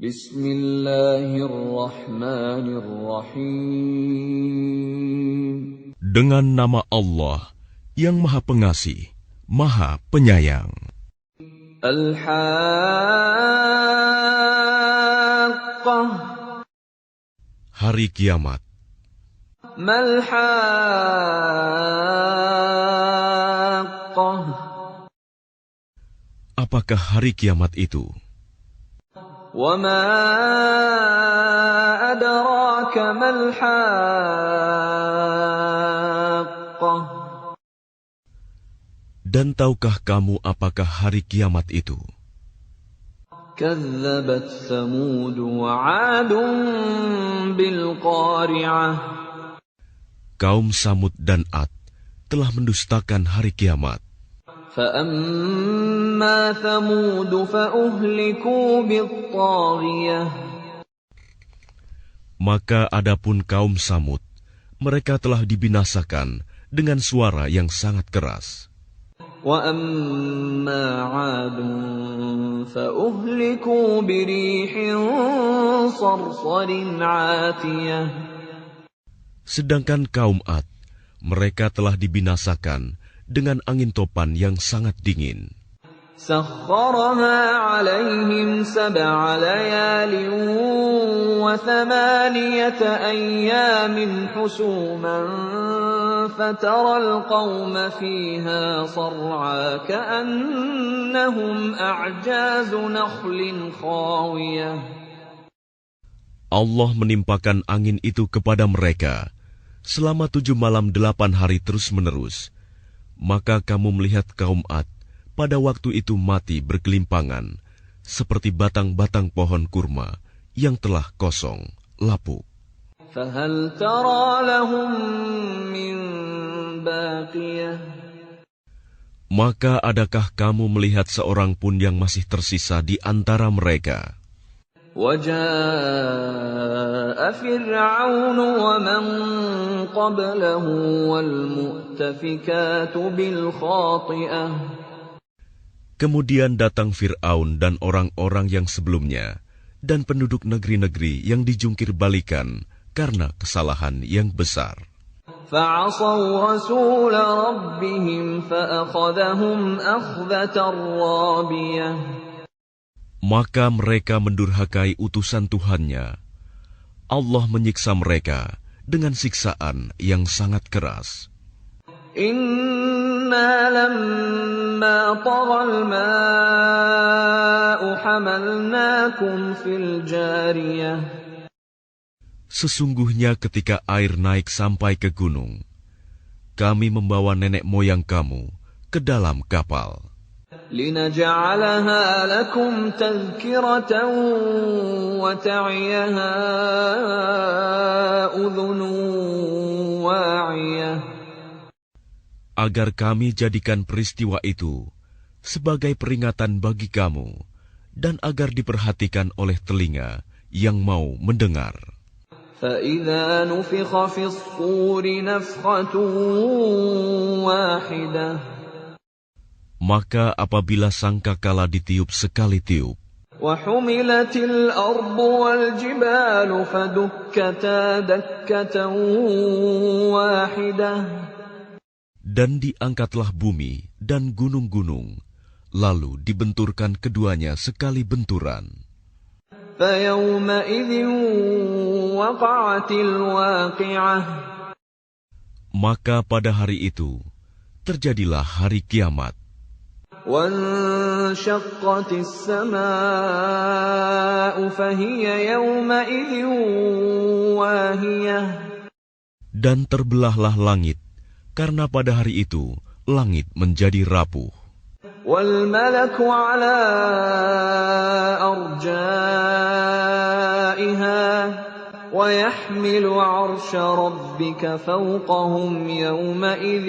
Bismillahirrahmanirrahim. Dengan nama Allah yang Maha Pengasih, Maha Penyayang. Al-Haqqah. Hari Kiamat. Mal-Haqqah. Apakah hari kiamat itu? Wa ma adraka mal-Haqqah. Dan tahukah kamu apakah hari kiamat itu? Kazzabat Thamud wa 'Adun bil Qari'ah. Kaum Samud dan Ad telah mendustakan hari kiamat. فَأَمَّا ثَمُودُ فَأُهْلِكُوا بِالطَّاغِيَةِ. Maka adapun kaum Samud, mereka telah dibinasakan dengan suara yang sangat keras. وَأَمَّا عَادٌ فَأُهْلِكُوا بِرِيحٍ صَرْصَرٍ عَاتِيَةٍ. Sedangkan kaum Ad, mereka telah dibinasakan dengan angin topan yang sangat dingin. سَخَّرَهَا عَلَيْهِمْ 7 لَيَالٍ و8 أَيَّامٍ حُسُومًا فَتَرَى الْقَوْمَ فِيهَا صَرْعَىٰ كَأَنَّهُمْ أَعْجَازُ نَخْلٍ خَاوِيَةٍ. Allah menimpakan angin itu kepada mereka selama 7 malam 8 hari terus-menerus. Maka kamu melihat kaum Ad pada waktu itu mati bergelimpangan, seperti batang-batang pohon kurma yang telah kosong, lapuk. فَهَلْ تَرَى لَهُم مِّن بَاقِيَةٍ. Maka adakah kamu melihat seorang pun yang masih tersisa di antara mereka? وَجَاءَ فِرْعَوْنُ وَمَن قَبْلَهُ وَالْمُؤْتَفِكَاتُ بِالْخَاطِئَةِ. Kemudian datang Fir'aun dan orang-orang yang sebelumnya, dan penduduk negeri-negeri yang dijungkir balikan karena kesalahan yang besar. فَعَصَوْا رَسُولَ رَبِّهِمْ فَأَخَذَهُمْ أَخْذَةً رَّابِيَةً. Maka mereka mendurhakai utusan Tuhannya. Allah menyiksa mereka dengan siksaan yang sangat keras. Inna lamma taghal ma'u hamalnakum fil jariyah. Sesungguhnya ketika air naik sampai ke gunung, kami membawa nenek moyang kamu ke dalam kapal. لِنَجْعَلَهَا لَكُمْ تَذْكِرَةً وَتَعِيَهَا أُذُنٌ وَاعِيَةٌ. Agar kami jadikan peristiwa itu sebagai peringatan bagi kamu, dan agar diperhatikan oleh telinga yang mau mendengar. فَإِذَا نُفِخَ فِي الصُّورِ نَفْخَةٌ وَاحِدَةٌ. Maka apabila sangkakala ditiup sekali tiup, وَحُمِلَتِ الْأَرْضُ وَالْجِبَالُ فَدُكَّتَا دَكَّةً وَاحِدَةً. dan diangkatlah bumi dan gunung-gunung, lalu dibenturkan keduanya sekali benturan. فَيَوْمَئِذٍ وَقَعَتِ الْوَاقِعَةُ. Maka pada hari itu terjadilah hari kiamat. وَانشَقَّتِ السَّمَاءُ فَهِيَ يَوْمَئِذٍ وَاهِيَةٌ. Dan terbelahlah langit, karena pada hari itu langit menjadi rapuh. وَالْمَلَكُ عَلَى أَرْجَائِهَا وَيَحْمِلُ عَرْشَ رَبِّكَ فَوْقَهُمْ يَوْمَئِذٍ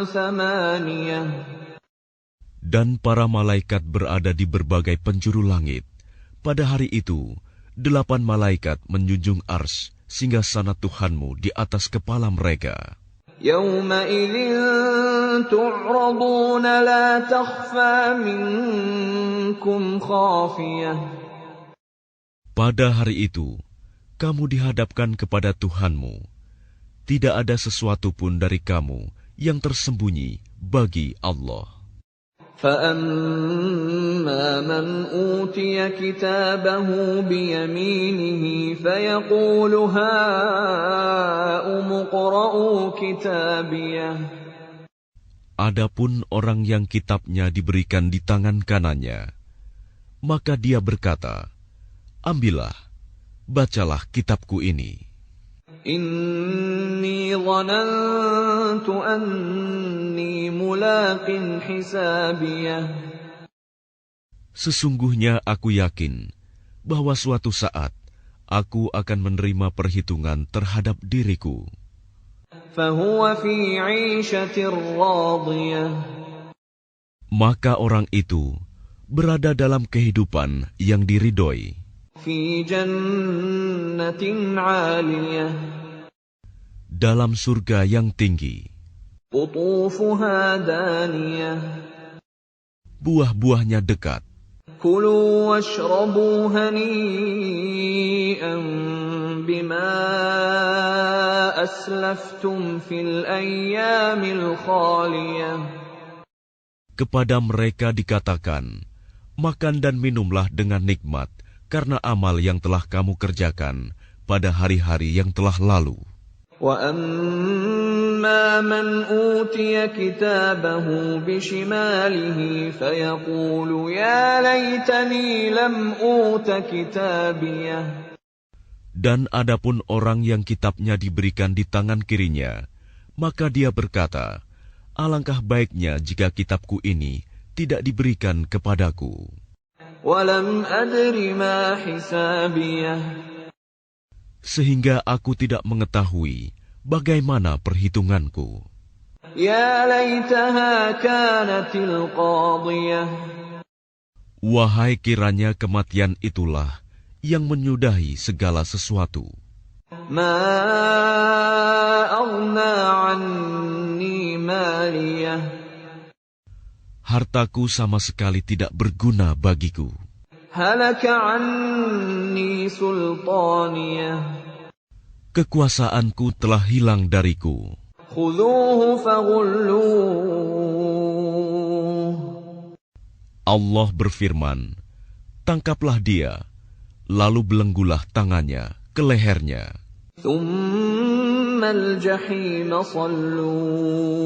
ثَمَانِيَةٌ. Dan para malaikat berada di berbagai penjuru langit. Pada hari itu, 8 malaikat menjunjung ars singgasana Tuhanmu di atas kepala mereka. يَوْمَئِذٍ تُعْرَضُونَ لَا تَخْفَى مِنكُمْ خَافِيَةٌ. Pada hari itu, kamu dihadapkan kepada Tuhanmu. Tidak ada sesuatu pun dari kamu yang tersembunyi bagi Allah. فَأَمَّا مَنْ أُوتِيَ كِتَابَهُ بِيَمِينِهِ فَيَقُولُ هَاؤُمُ اقْرَءُوا كِتَابِيَهْ. Adapun orang yang kitabnya diberikan di tangan kanannya, maka dia berkata, ambillah, bacalah kitabku ini. Inni dhanantu anni mulaqin hisabiyah. Sesungguhnya aku yakin bahwa suatu saat aku akan menerima perhitungan terhadap diriku. Fahuwa fi 'ishatir radiyah. Maka orang itu berada dalam kehidupan yang diridhoi, Fi jannatin 'aliyah. dalam surga yang tinggi. Qutufuha daniyah. Buah-buahnya dekat. Kulu washrabu hani'an bima aslaftum fil ayyamil khaliyah. Kepada mereka dikatakan, makan dan minumlah dengan nikmat karena amal yang telah kamu kerjakan pada hari-hari yang telah lalu. وَأَمَّا مَنْ أُوتِيَ كِتَابَهُ بِشِمَالِهِ فَيَقُولُ يَا لَيْتَنِي لَمْ أُوتَ كِتَابِيَهْ. Dan adapun orang yang kitabnya diberikan di tangan kirinya, maka dia berkata, alangkah baiknya jika kitabku ini tidak diberikan kepadaku. وَلَمْ أَدْرِ مَا حِسَابِيَهْ. Sehingga aku tidak mengetahui bagaimana perhitunganku. يَا لَيْتَهَا كَانَتِ الْقَاضِيَةَ. Wahai kiranya kematian itulah yang menyudahi segala sesuatu. مَا أَغْنَى عَنِّي مَالِيَهْ. Hartaku sama sekali tidak berguna bagiku. هَلَكَ عَنِّي سُلْطَانِيَهْ. Kekuasaanku telah hilang dariku. خُذُوهُ فَغُلُّوهُ. Allah berfirman, tangkaplah dia, lalu belenggulah tangannya ke lehernya. ثُمَّ الْجَحِيمَ صَلُّوهُ.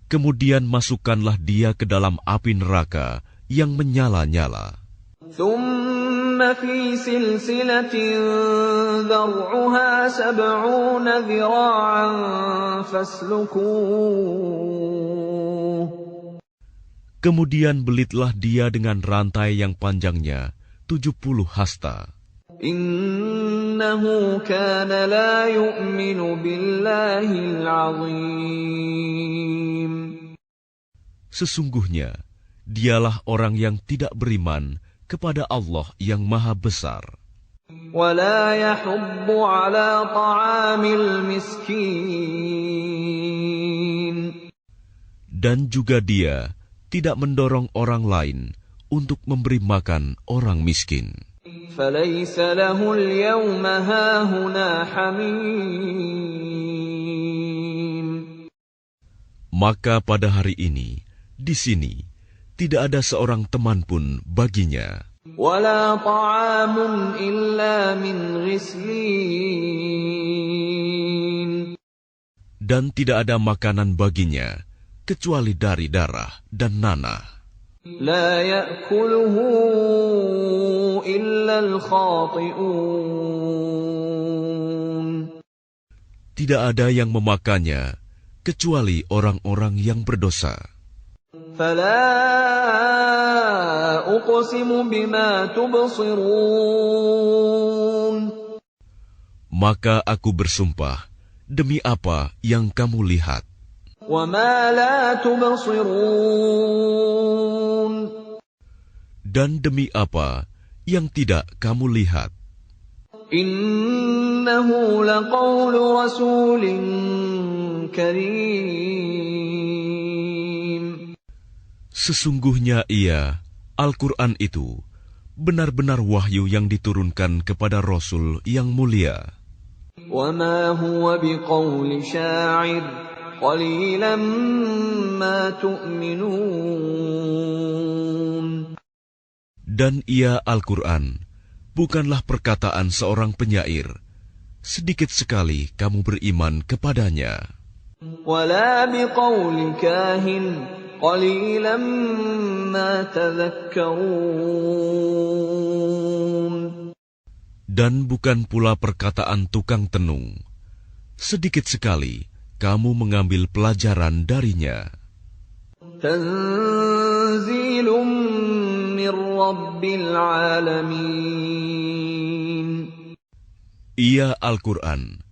Kemudian masukkanlah dia ke dalam api neraka yang menyala-nyala. ثُمَّ فِي سِلْسِلَةٍ ذَرْعُهَا 70 ذِرَاعًا فَاسْلُكُوهُ. Kemudian belitlah dia dengan rantai yang panjangnya 70 hasta. إِنَّهُ كَانَ لَا يُؤْمِنُ بِاللَّهِ الْعَظِيمِ. Sesungguhnya, dialah orang yang tidak beriman kepada Allah yang Maha Besar. وَلَا يَحُضُّ عَلَى طَعَامِ الْمِسْكِينِ. Dan juga dia tidak mendorong orang lain untuk memberi makan orang miskin. فَلَيْسَ لَهُ الْيَوْمَ هَاهُنَا حَمِيمٌ. Maka pada hari ini, di sini, tidak ada seorang teman pun baginya. وَلَا طَعَامٌ إِلَّا مِنْ غِسْلِينٍ. Dan tidak ada makanan baginya, kecuali dari darah dan nanah. لَا يَأْكُلُهُ إِلَّا الْخَاطِئُونَ. Tidak ada yang memakannya, kecuali orang-orang yang berdosa. فَلَا أُقْسِمُ بِمَا تُبْصِرُونَ. Maka aku bersumpah, demi apa yang kamu lihat. وَمَا لَا تُبْصِرُونَ. Dan demi apa yang tidak kamu lihat. إِنَّهُ لَقَوْلُ رَسُولٍ كَرِيمٍ. Sesungguhnya ia, Al-Quran itu, benar-benar wahyu yang diturunkan kepada Rasul yang mulia. وَمَا هُوَ بِقَوْلِ شَاعِرٍ قَلِيلًا مَا تُؤْمِنُونَ. Dan ia Al-Quran bukanlah perkataan seorang penyair. Sedikit sekali kamu beriman kepadanya. وَلَا بِقَوْلِ كَاهِنٍ قَلِيلًا مَا تَذَكَّرُونَ. Dan bukan pula perkataan tukang tenung. Sedikit sekali kamu mengambil pelajaran darinya. تَنزِيلٌ مِّن رَّبِّ الْعَالَمِينَ. Ia Al-Quran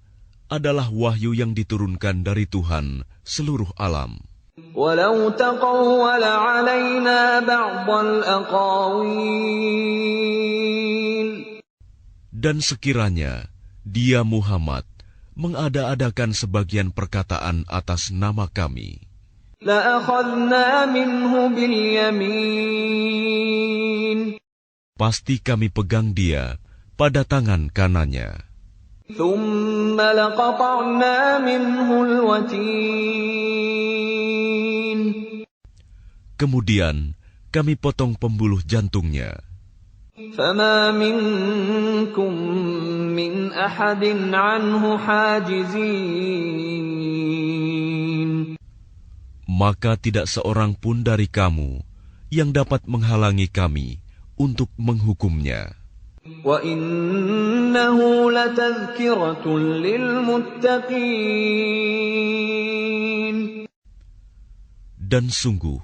adalah wahyu yang diturunkan dari Tuhan seluruh alam. وَلَوْ تَقَوَّلَ عَلَيْنَا بَعْضَ الْأَقَاوِيلِ. Dan sekiranya dia Muhammad mengada-adakan sebagian perkataan atas nama kami, لَأَخَذْنَا مِنْهُ بِالْيَمِينِ. pasti kami pegang dia pada tangan kanannya. ثُمَّ لَقَطَعْنَا مِنْهُ الْوَتِينَ. Kemudian kami potong pembuluh jantungnya. فَمَا مِنْكُمْ مِنْ أَحَدٍ عَنْهُ حَاجِزِينَ. Maka tidak seorang pun dari kamu yang dapat menghalangi kami untuk menghukumnya. وَإِنَّهُ لَتَذْكِرَةٌ لِّلْمُتَّقِينَ. Dan sungguh,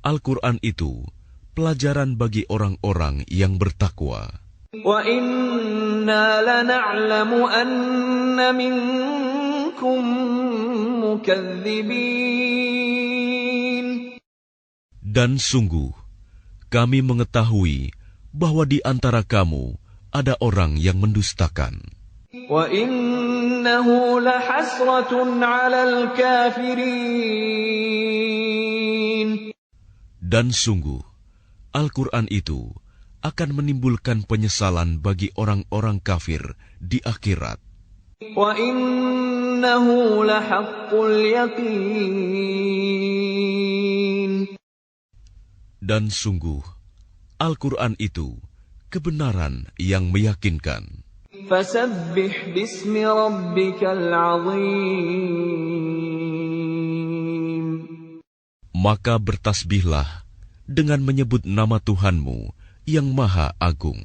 Al-Quran itu pelajaran bagi orang-orang yang bertakwa. وَإِنَّا لَنَعْلَمُ أَنَّ مِنكُم مُّكَذِّبِينَ. Dan sungguh, kami mengetahui bahwa di antara kamu ada orang yang mendustakan. وَإِنَّهُ لَحَسْرَةٌ عَلَى الْكَافِرِينَ. Dan sungguh, Al-Quran itu akan menimbulkan penyesalan bagi orang-orang kafir di akhirat. وَإِنَّهُ لَحَقُّ الْيَقِينِ. Dan sungguh, Al-Quran itu kebenaran yang meyakinkan. فَسَبِّحْ بِاسْمِ رَبِّكَ الْعَظِيمِ. Maka bertasbihlah dengan menyebut nama Tuhanmu yang Maha Agung.